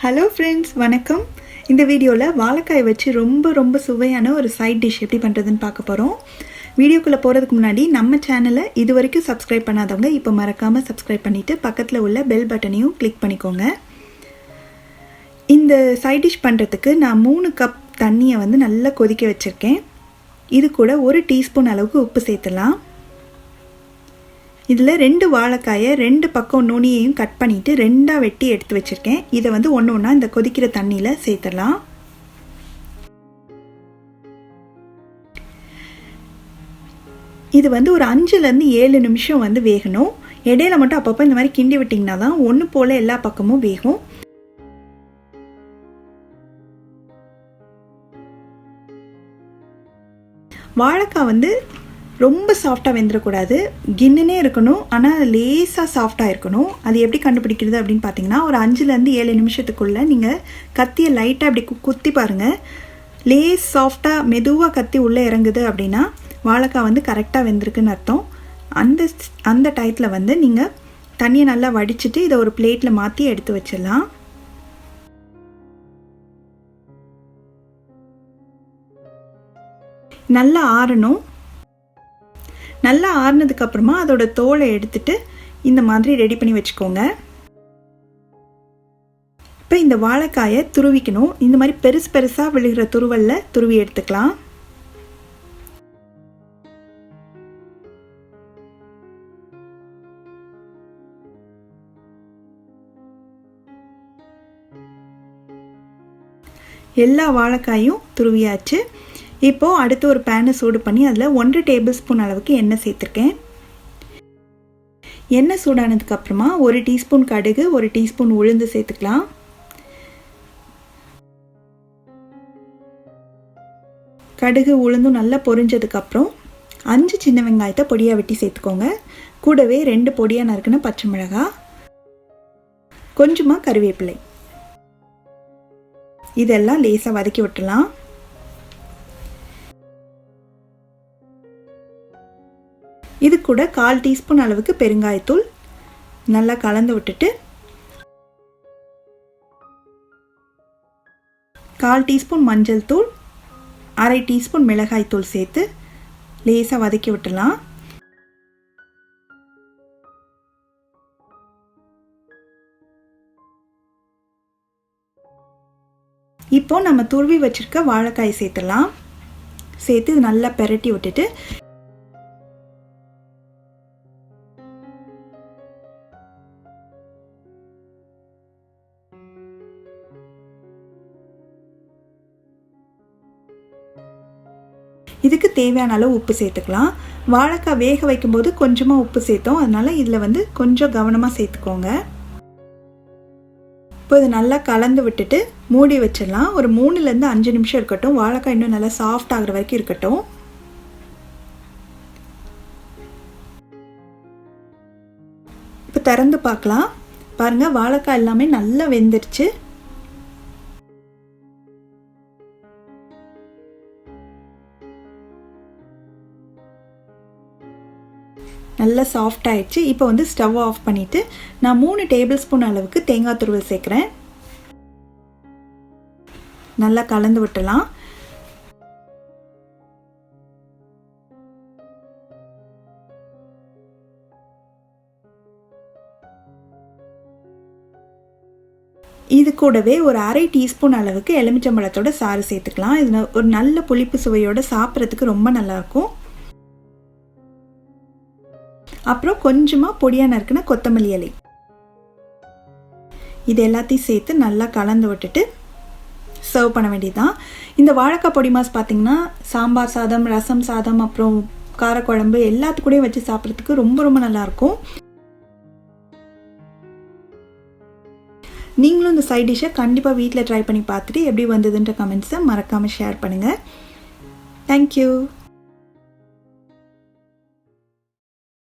Hello friends, வணக்கம். இந்த வீடியோவில் வாழைக்காய் வச்சு ரொம்ப சுவையான ஒரு சைட் டிஷ் எப்படி பண்ணுறதுன்னு பார்க்க போகிறோம். வீடியோக்குள்ளே போகிறதுக்கு முன்னாடி நம்ம சேனலை இது வரைக்கும் சப்ஸ்கிரைப் பண்ணாதவங்க இப்போ மறக்காமல் சப்ஸ்கிரைப் பண்ணிவிட்டு பக்கத்தில் உள்ள பெல் பட்டனையும் கிளிக் பண்ணிக்கோங்க. இந்த சைட் டிஷ் பண்ணுறதுக்கு நான் 3 கப் தண்ணியை நல்லா கொதிக்க வச்சுருக்கேன். இது கூட 1 டீஸ்பூன் அளவுக்கு உப்பு சேர்த்துலாம். இதில் 2 வாழைக்காயை 2 பக்கம் நுனியையும் கட் பண்ணிவிட்டு 2ஆக வெட்டி எடுத்து வச்சுருக்கேன். இதை ஒன்று ஒன்றா இந்த கொதிக்கிற தண்ணியில் சேர்த்துடலாம். இது ஒரு 5லேருந்து 7 நிமிஷம் வேகணும். இடையில மட்டும் அப்பப்போ இந்த மாதிரி கிண்டி விட்டிங்கன்னா தான் ஒன்று போல் எல்லா பக்கமும் வேகும். வாழைக்காய் ரொம்ப சாஃப்டாக வெந்துடக்கூடாது, கின்னுனே இருக்கணும். ஆனால் லேசாக சாஃப்டாக இருக்கணும். அது எப்படி கண்டுபிடிக்கிறது அப்படின்னு பார்த்தீங்கன்னா, ஒரு 5லேருந்து 7 நிமிஷத்துக்குள்ளே நீங்கள் கத்தியை லைட்டாக அப்படி குத்தி பாருங்கள். லேஸ் சாஃப்டாக மெதுவாக கத்தி உள்ளே இறங்குது அப்படின்னா வாழைக்காய் கரெக்டாக வெந்திருக்குன்னு அர்த்தம். அந்த டயத்தில் நீங்கள் தண்ணியை நல்லா வடிச்சிட்டு இதை ஒரு பிளேட்டில் மாற்றி எடுத்து வச்சிடலாம். நல்லா ஆறணும். நல்லா ஆறுனதுக்கப்புறமா அதோட தோலை எடுத்துட்டு இந்த மாதிரி ரெடி பண்ணி வச்சுக்கோங்க. இப்போ இந்த வாழைக்காயை துருவிக்கணும். இந்த மாதிரி பெருசாக விழுகிற துருவலில் துருவி எடுத்துக்கலாம். எல்லா வாழைக்காயும் துருவியாச்சு. இப்போது அடுத்து ஒரு பேனை சூடு பண்ணி அதில் 1 டேபிள் ஸ்பூன் அளவுக்கு எண்ணெய் சேர்த்துருக்கேன். எண்ணெய் சூடானதுக்கப்புறமா 1 டீஸ்பூன் கடுகு, 1 டீஸ்பூன் உளுந்து சேர்த்துக்கலாம். கடுகு உளுந்தும் நல்லா பொரிஞ்சதுக்கப்புறம் 5 சின்ன வெங்காயத்தை பொடியாக வெட்டி சேர்த்துக்கோங்க. கூடவே 2 பொடியாக நறுக்குன பச்சை மிளகாய், கொஞ்சமாக கருவேப்பிலை, இதெல்லாம் லேசாக வதக்கி விட்டுலாம். இது கூட 1/4 டீஸ்பூன் அளவுக்கு பெருங்காயத்தூள் நல்லா கலந்து விட்டுட்டு 1/4 டீஸ்பூன் மஞ்சள் தூள், 1/2 டீஸ்பூன் மிளகாய் தூள் சேர்த்து லேசாக வதக்கி விட்டுலாம். இப்போ நம்ம துருவி வச்சிருக்க வாழைக்காய் சேர்த்துடலாம். சேர்த்து இது நல்லா பெரட்டி விட்டுட்டு இதுக்கு தேவையான அளவு உப்பு சேர்த்துக்கலாம். வாழைக்காய் வேக வைக்கும்போது கொஞ்சமாக உப்பு சேர்த்தோம், அதனால் இதில் கொஞ்சம் கவனமாக சேர்த்துக்கோங்க. இப்போ இது நல்லா கலந்து விட்டுட்டு மூடி வச்சிடலாம். ஒரு 3லேருந்து 5 நிமிஷம் இருக்கட்டும். வாழைக்காய் இன்னும் நல்லா சாஃப்ட் ஆகிற வரைக்கும் இருக்கட்டும். இப்போ திறந்து பார்க்கலாம். பாருங்கள், வாழைக்காய் எல்லாமே நல்லா வெந்துருச்சு. நல்லா சாஃப்ட் ஆயிடுச்சு. இப்போ ஸ்டவ் ஆஃப் பண்ணிவிட்டு நான் 3 டேபிள் ஸ்பூன் அளவுக்கு தேங்காய் துருவல் சேர்க்குறேன். நல்லா கலந்து விட்டுலாம். இது கூடவே ஒரு 1/2 டீஸ்பூன் அளவுக்கு எலுமிச்சம்பழத்தோட சாறு சேர்த்துக்கலாம். இது ஒரு நல்ல புளிப்பு சுவையோடு சாப்பிட்றதுக்கு ரொம்ப நல்லாயிருக்கும். அப்புறம் கொஞ்சமாக பொடியாக நறுக்குன கொத்தமல்லி இலை, இது எல்லாத்தையும் சேர்த்து நல்லா கலந்து விட்டுட்டு சர்வ் பண்ண வேண்டியதுதான். இந்த வாழைக்காய் பொடிமாஸ் பார்த்திங்கன்னா சாம்பார் சாதம், ரசம் சாதம், அப்புறம் காரக்குழம்பு எல்லாத்துக்கூடயும் வச்சு சாப்பிட்றதுக்கு ரொம்ப நல்லாயிருக்கும். நீங்களும் இந்த சைட் டிஷ்ஷை கண்டிப்பாக வீட்டில் ட்ரை பண்ணி பார்த்துட்டு எப்படி வந்ததுன்ற கமெண்ட்ஸை மறக்காமல் ஷேர் பண்ணுங்கள். தேங்க்யூ.